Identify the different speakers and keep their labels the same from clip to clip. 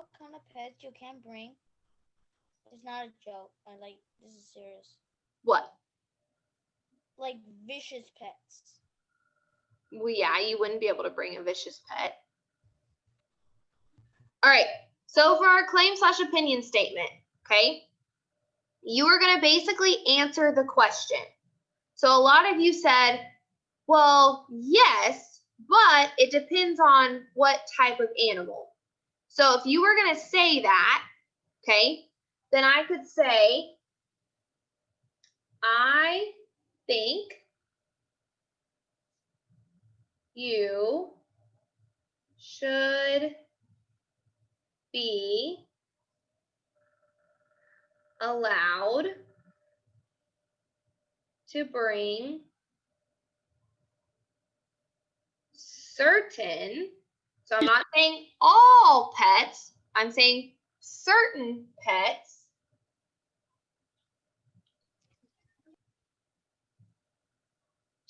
Speaker 1: what kind of pets you can bring? It's not a joke. This is serious.
Speaker 2: What?
Speaker 1: Like vicious pets.
Speaker 2: Well, yeah, you wouldn't be able to bring a vicious pet. All right, so for our claim/opinion statement, okay, you are going to basically answer the question. So a lot of you said, well, yes, but it depends on what type of animal. So if you were going to say that, okay, then I could say, I think you should be allowed to bring certain, so I'm not saying all pets, I'm saying certain pets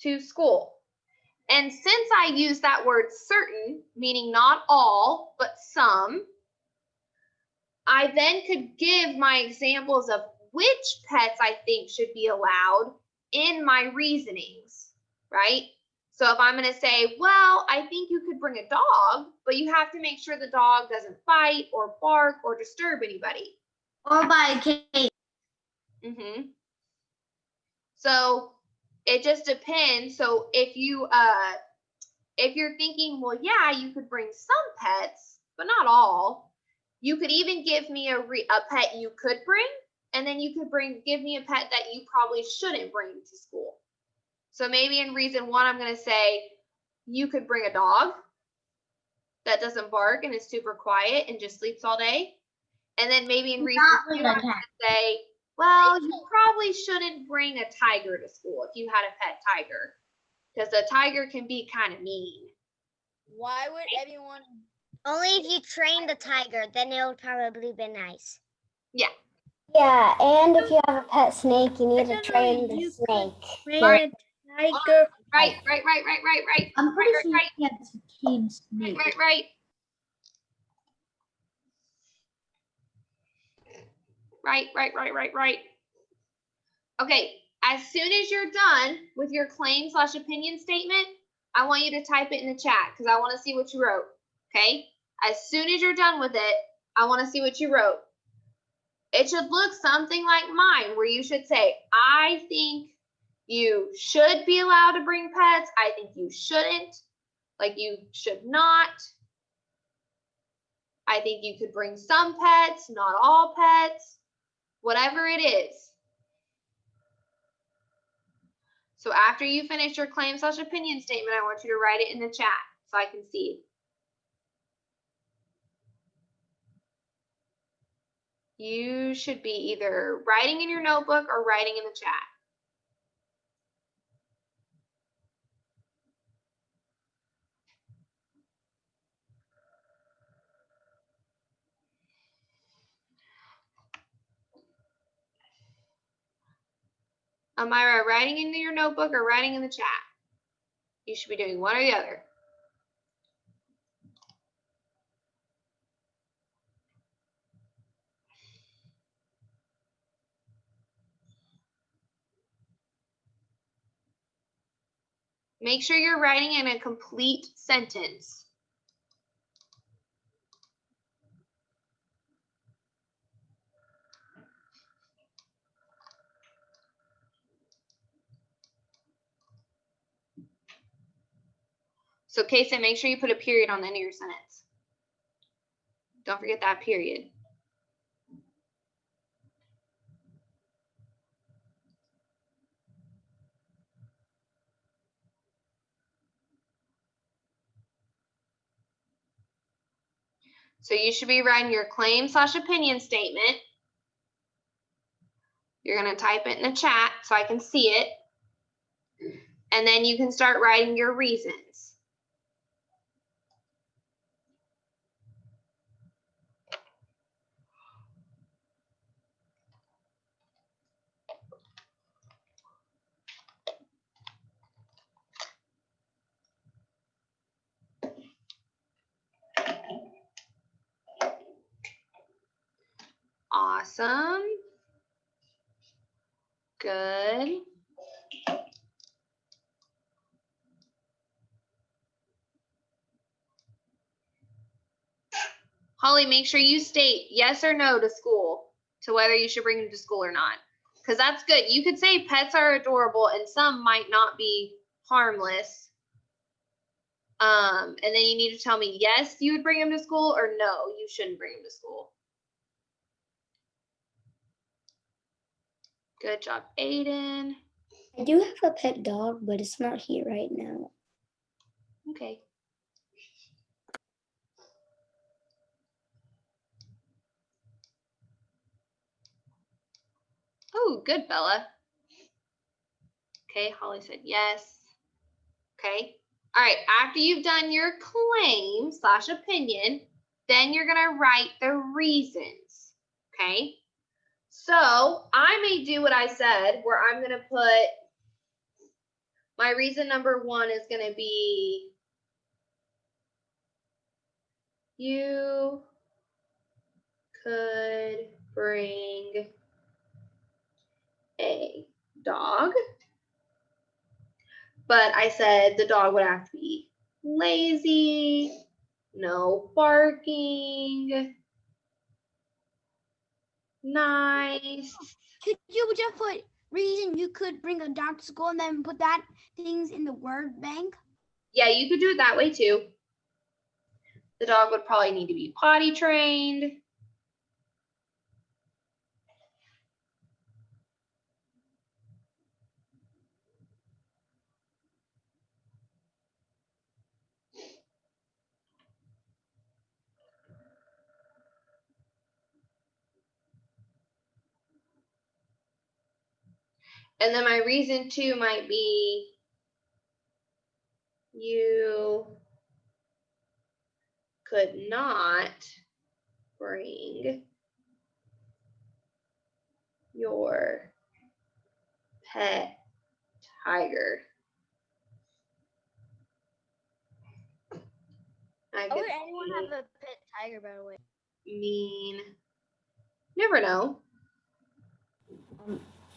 Speaker 2: to school. And since I use that word certain, meaning not all, but some, I then could give my examples of which pets I think should be allowed in my reasonings, right? So if I'm going to say, well, I think you could bring a dog, but you have to make sure the dog doesn't bite or bark or disturb anybody.
Speaker 1: Or by a cage.
Speaker 2: So it just depends. So if you're thinking, well, yeah, you could bring some pets, but not all. You could even give me a pet you could bring, and then you could give me a pet that you probably shouldn't bring to school. So maybe in reason 1, I'm going to say you could bring a dog that doesn't bark and is super quiet and just sleeps all day. And then maybe in reason 2, I'm going to say, well, you probably shouldn't bring a tiger to school if you had a pet tiger, because a tiger can be kind of mean.
Speaker 1: Why would everyone?
Speaker 3: Only if you train the tiger, then it'll probably be nice.
Speaker 2: Yeah.
Speaker 4: Yeah, and if you have a pet snake, you need to train the snake.
Speaker 1: Train a tiger.
Speaker 2: Right.
Speaker 1: I'm pretty sure you can't tame snake.
Speaker 2: Right. Okay, as soon as you're done with your claim/opinion statement, I want you to type it in the chat because I want to see what you wrote, okay? As soon as you're done with it, I want to see what you wrote. It should look something like mine, where you should say, I think you should be allowed to bring pets. I think you shouldn't. Like you should not. I think you could bring some pets, not all pets, whatever it is. So after you finish your claim/opinion statement, I want you to write it in the chat so I can see. You should be either writing in your notebook or writing in the chat. Amira, writing into your notebook or writing in the chat? You should be doing one or the other. Make sure you're writing in a complete sentence. So, Kaysen, make sure you put a period on the end of your sentence. Don't forget that period. So you should be writing your claim/opinion statement. You're going to type it in the chat so I can see it. And then you can start writing your reasons. Awesome. Good. Holly, make sure you state yes or no to school, to whether you should bring them to school or not. Because that's good. You could say pets are adorable and some might not be harmless. And then you need to tell me, yes, you would bring them to school, or no, you shouldn't bring them to school. Good job, Aiden.
Speaker 4: I do have a pet dog, but it's not here right now.
Speaker 2: Okay. Oh, good, Bella. Okay, Holly said yes. Okay. All right, after you've done your claim / opinion, then you're gonna write the reasons, okay? So I may do what I said, where I'm gonna put, my reason number 1 is gonna be, you could bring a dog, but I said the dog would have to be lazy, no barking, nice.
Speaker 5: Could you just put reason you could bring a dog to school and then put that things in the word bank?
Speaker 2: Yeah, you could do it that way too. The dog would probably need to be potty trained. And then my reason 2 might be, you could not bring your pet tiger. I
Speaker 1: Why
Speaker 2: could
Speaker 1: would anyone have a pet tiger, by the way?
Speaker 2: mean, never know.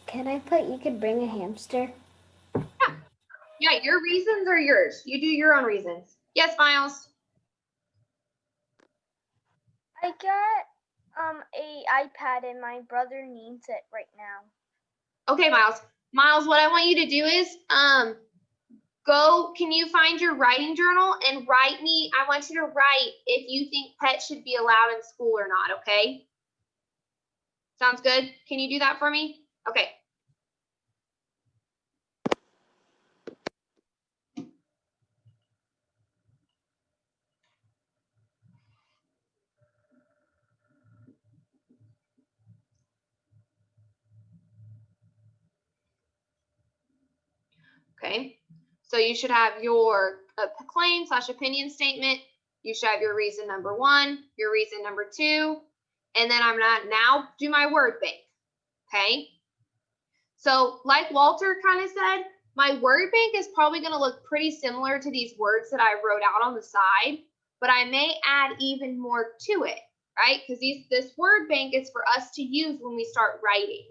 Speaker 4: Can I put you could bring a hamster?
Speaker 2: Yeah, your reasons are yours. You do your own reasons. Yes, Miles.
Speaker 1: I got a iPad and my brother needs it right now.
Speaker 2: Okay, Miles. Miles, what I want you to do is can you find your writing journal and write me, I want you to write if you think pets should be allowed in school or not, okay? Sounds good? Can you do that for me? Okay. Okay, so you should have your claim / opinion statement. You should have your reason number 1, your reason number 2, and then I'm gonna now do my word bank, okay? So like Walter kind of said, my word bank is probably gonna look pretty similar to these words that I wrote out on the side, but I may add even more to it, right? Because this word bank is for us to use when we start writing.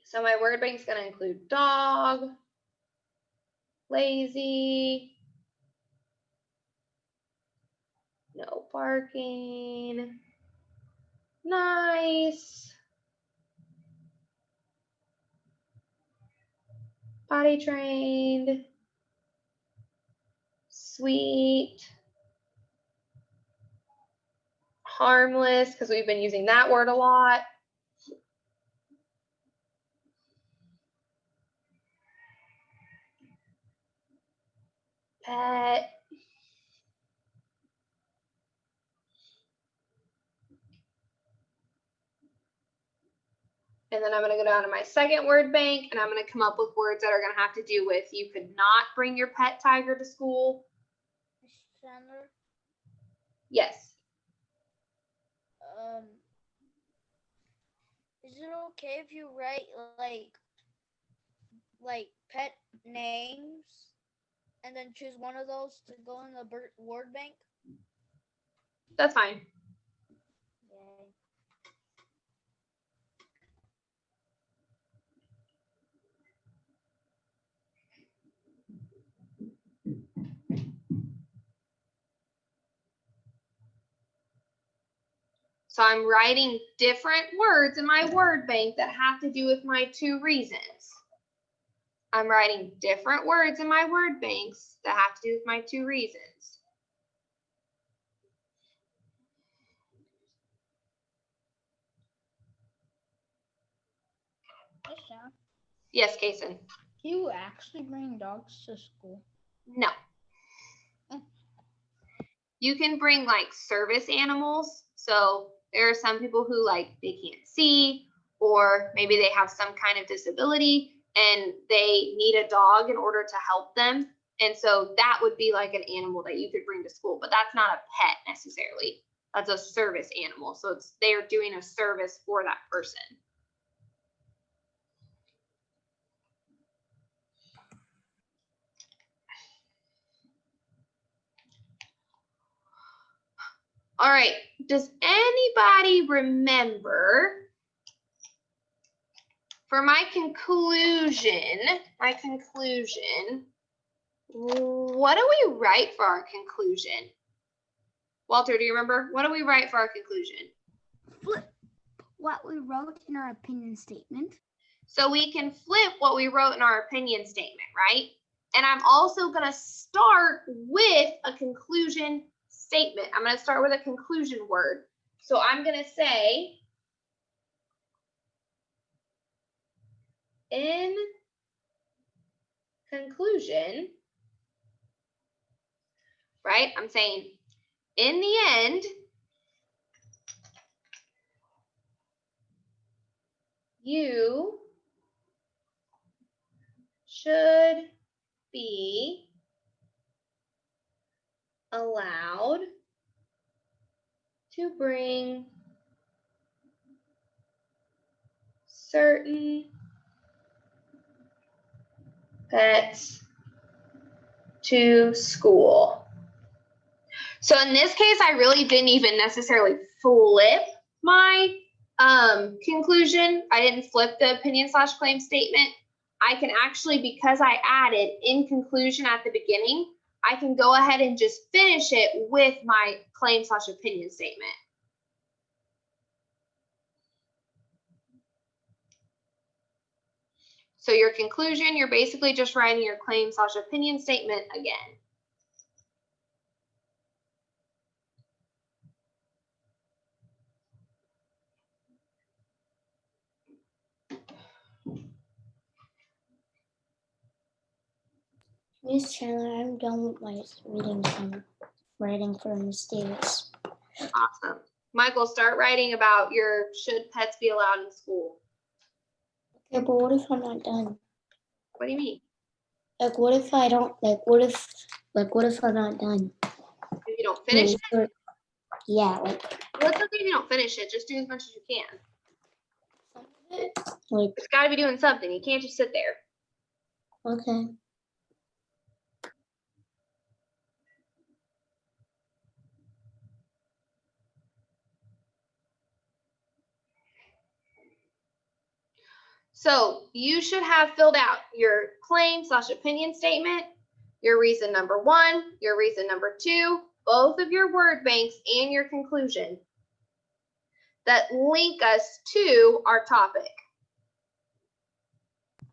Speaker 2: So my word bank is going to include dog, lazy, no barking, nice, potty trained, sweet, harmless, because we've been using that word a lot. Pet. And then I'm going to go down to my second word bank and I'm going to come up with words that are going to have to do with, you could not bring your pet tiger to school.
Speaker 1: Chandler,
Speaker 2: Yes.
Speaker 1: is it okay if you write like pet names and then choose one of those to go in the word bank?
Speaker 2: That's fine. So I'm writing different words in my word bank that have to do with my 2 reasons. I'm writing different words in my word banks that have to do with my 2 reasons. Yes, Kason.
Speaker 6: Do you actually bring dogs to school?
Speaker 2: No. You can bring like service animals. So there are some people who like they can't see, or maybe they have some kind of disability and they need a dog in order to help them. And so that would be like an animal that you could bring to school, but that's not a pet necessarily. That's a service animal. So it's they're doing a service for that person. All right, does anybody remember for my conclusion, what do we write for our conclusion? Walter, do you remember? What do we write for our conclusion?
Speaker 5: Flip what we wrote in our opinion statement.
Speaker 2: So we can flip what we wrote in our opinion statement, right? And I'm also going to start with a conclusion statement. I'm going to start with a conclusion word. So I'm going to say, in conclusion, right? I'm saying, in the end, you should be allowed to bring certain pets to school. So in this case, I really didn't even necessarily flip my conclusion. I didn't flip the opinion/claim statement. I can actually, because I added in conclusion at the beginning, I can go ahead and just finish it with my claim/opinion statement. So your conclusion, you're basically just writing your claim/opinion statement again.
Speaker 4: Miss Chandler, I'm done with my writing for Miss Davis.
Speaker 2: Awesome. Michael, start writing about your should pets be allowed in school.
Speaker 4: Okay, but what if I'm not done?
Speaker 2: What do you mean?
Speaker 4: Like, what if I don't, what if I'm not done?
Speaker 2: If you don't finish it?
Speaker 4: Yeah, like.
Speaker 2: Well, it's okay if you don't finish it. Just do as much as you can.
Speaker 4: Like,
Speaker 2: It's got to be doing something. You can't just sit there.
Speaker 4: okay.
Speaker 2: So you should have filled out your claim/opinion statement, your reason number 1, your reason number 2, both of your word banks, and your conclusion that link us to our topic.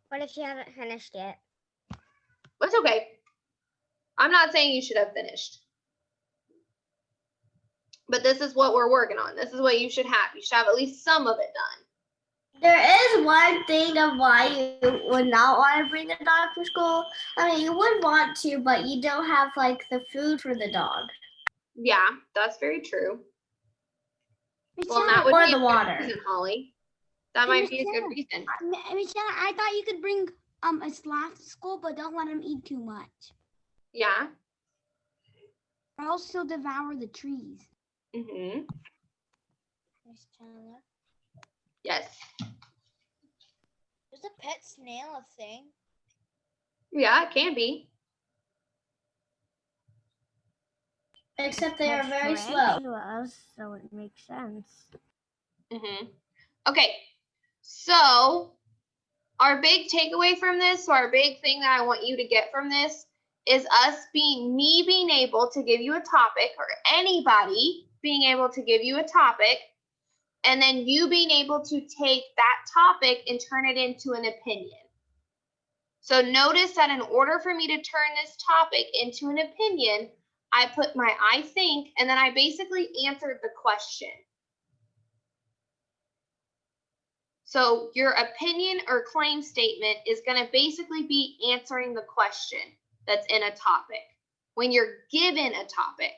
Speaker 3: What if you haven't finished yet?
Speaker 2: That's okay. I'm not saying you should have finished. But this is what we're working on. This is what you should have. You should have at least some of it done.
Speaker 7: There is one thing of why you would not want to bring a dog to school. I mean, you would want to, but you don't have like the food for the dog.
Speaker 2: Yeah, that's very true.
Speaker 5: Miss
Speaker 2: Well, that
Speaker 5: Shanna,
Speaker 2: would
Speaker 7: Or
Speaker 2: be
Speaker 7: the
Speaker 2: a good
Speaker 7: water.
Speaker 2: reason, Holly. That
Speaker 5: Hey,
Speaker 2: might
Speaker 5: Miss
Speaker 2: be a good
Speaker 5: Shanna.
Speaker 2: reason.
Speaker 5: Miss Shanna, I thought you could bring a snack to school, but don't let him eat too much,
Speaker 2: Yeah.
Speaker 5: or else he'll devour the trees.
Speaker 2: Mm-hmm.
Speaker 6: Miss Chandler,
Speaker 2: Yes.
Speaker 6: is a pet snail a thing?
Speaker 2: Yeah, it can be.
Speaker 7: Except they are very slow.
Speaker 3: Tarantulas, so it makes sense.
Speaker 2: Mm-hmm. Okay. So our big takeaway from this, so our big thing that I want you to get from this is me being able to give you a topic, or anybody being able to give you a topic and then you being able to take that topic and turn it into an opinion. So notice that in order for me to turn this topic into an opinion, I put my I think, and then I basically answered the question. So your opinion or claim statement is going to basically be answering the question that's in a topic when you're given a topic.